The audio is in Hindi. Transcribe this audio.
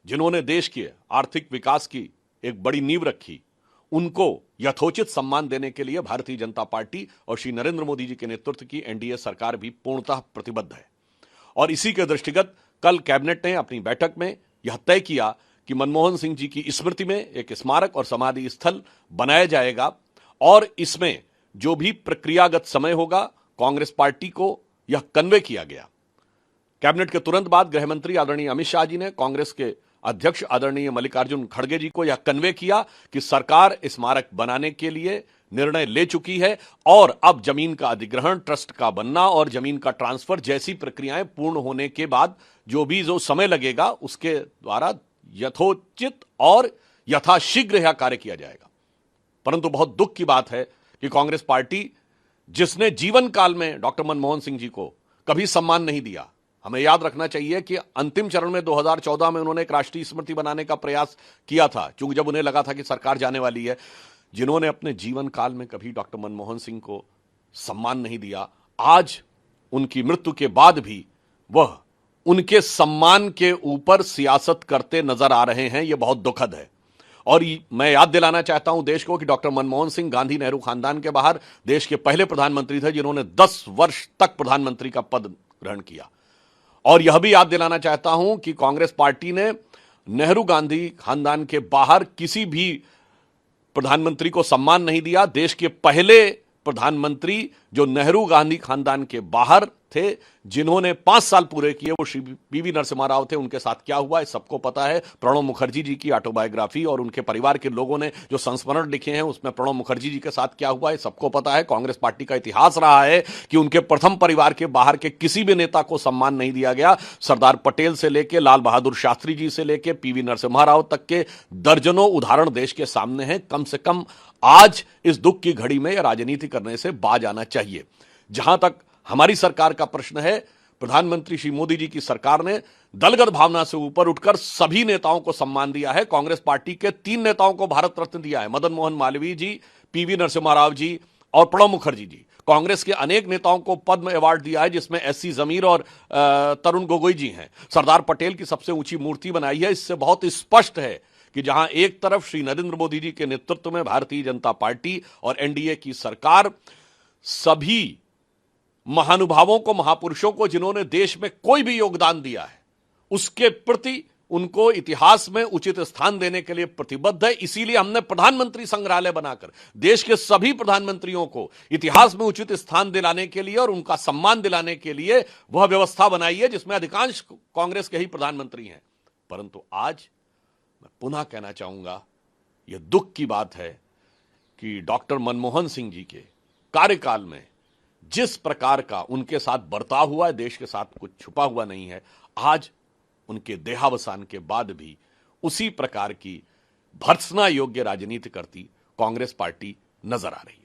जिन्होंने देश के आर्थिक विकास की एक बड़ी नींव रखी, उनको यथोचित सम्मान देने के लिए भारतीय जनता पार्टी और श्री नरेंद्र मोदी जी के नेतृत्व की एनडीए सरकार भी पूर्णतः प्रतिबद्ध है। और इसी के दृष्टिगत कल कैबिनेट ने अपनी बैठक में यह तय किया कि मनमोहन सिंह जी की स्मृति में एक स्मारक और समाधि स्थल बनाया जाएगा और इसमें जो भी प्रक्रियागत समय होगा, कांग्रेस पार्टी को यह कन्वे किया गया। कैबिनेट के तुरंत बाद गृह मंत्री आदरणीय अमित शाह जी ने कांग्रेस के अध्यक्ष आदरणीय मल्लिकार्जुन खड़गे जी को यह कन्वे किया कि सरकार स्मारक बनाने के लिए निर्णय ले चुकी है और अब जमीन का अधिग्रहण, ट्रस्ट का बनना और जमीन का ट्रांसफर जैसी प्रक्रियाएं पूर्ण होने के बाद जो समय लगेगा उसके द्वारा यथोचित और यथाशीघ्र यह कार्य किया जाएगा। परंतु बहुत दुख की बात है कि कांग्रेस पार्टी, जिसने जीवन काल में डॉक्टर मनमोहन सिंह जी को कभी सम्मान नहीं दिया, हमें याद रखना चाहिए कि अंतिम चरण में 2014 में उन्होंने एक राष्ट्रीय स्मृति बनाने का प्रयास किया था, क्योंकि जब उन्हें लगा था कि सरकार जाने वाली है। जिन्होंने अपने जीवन काल में कभी डॉक्टर मनमोहन सिंह को सम्मान नहीं दिया, आज उनकी मृत्यु के बाद भी वह उनके सम्मान के ऊपर सियासत करते नजर आ रहे हैं। यह बहुत दुखद है। और मैं याद दिलाना चाहता हूं देश को कि डॉक्टर मनमोहन सिंह गांधी नेहरू खानदान के बाहर देश के पहले प्रधानमंत्री थे जिन्होंने 10 वर्ष तक प्रधानमंत्री का पद ग्रहण किया। और यह भी याद दिलाना चाहता हूं कि कांग्रेस पार्टी ने नेहरू गांधी खानदान के बाहर किसी भी प्रधानमंत्री को सम्मान नहीं दिया। देश के पहले प्रधानमंत्री जो नेहरू गांधी खानदान के बाहर थे, जिन्होंने 5 साल पूरे किए, वो श्री पीवी नरसिम्हा राव थे। उनके साथ क्या हुआ सबको पता है। प्रणब मुखर्जी जी की ऑटोबायोग्राफी और उनके परिवार के लोगों ने जो संस्मरण लिखे हैं उसमें प्रणब मुखर्जी जी के साथ क्या हुआ है सबको पता है। कांग्रेस पार्टी का इतिहास रहा है कि उनके प्रथम परिवार के बाहर के किसी भी नेता को सम्मान नहीं दिया गया। सरदार पटेल से लेकर लाल बहादुर शास्त्री जी से लेकर पीवी नरसिम्हा राव तक के दर्जनों उदाहरण देश के सामने हैं। कम से कम आज इस दुख की घड़ी में राजनीति करने से बाज आना चाहिए। जहां तक हमारी सरकार का प्रश्न है, प्रधानमंत्री श्री मोदी जी की सरकार ने दलगत भावना से ऊपर उठकर सभी नेताओं को सम्मान दिया है। कांग्रेस पार्टी के 3 नेताओं को भारत रत्न दिया है, मदन मोहन मालवीय जी, पीवी नरसिम्हा राव जी और प्रणब मुखर्जी जी। कांग्रेस के अनेक नेताओं को पद्म अवार्ड दिया है, जिसमें एससी जमीर और तरुण गोगोई जी हैं। सरदार पटेल की सबसे ऊंची मूर्ति बनाई है। इससे बहुत स्पष्ट है कि जहां एक तरफ श्री नरेंद्र मोदी जी के नेतृत्व में भारतीय जनता पार्टी और एनडीए की सरकार सभी महानुभावों को, महापुरुषों को, जिन्होंने देश में कोई भी योगदान दिया है, उसके प्रति उनको इतिहास में उचित स्थान देने के लिए प्रतिबद्ध है। इसीलिए हमने प्रधानमंत्री संग्रहालय बनाकर देश के सभी प्रधानमंत्रियों को इतिहास में उचित स्थान दिलाने के लिए और उनका सम्मान दिलाने के लिए वह व्यवस्था बनाई है, जिसमें अधिकांश कांग्रेस के ही प्रधानमंत्री हैं। परंतु आज मैं पुनः कहना चाहूंगा, यह दुख की बात है कि डॉक्टर मनमोहन सिंह जी के कार्यकाल में जिस प्रकार का उनके साथ बर्ताव हुआ है, देश के साथ कुछ छुपा हुआ नहीं है। आज उनके देहावसान के बाद भी उसी प्रकार की भर्त्सना योग्य राजनीति करती कांग्रेस पार्टी नजर आ रही है।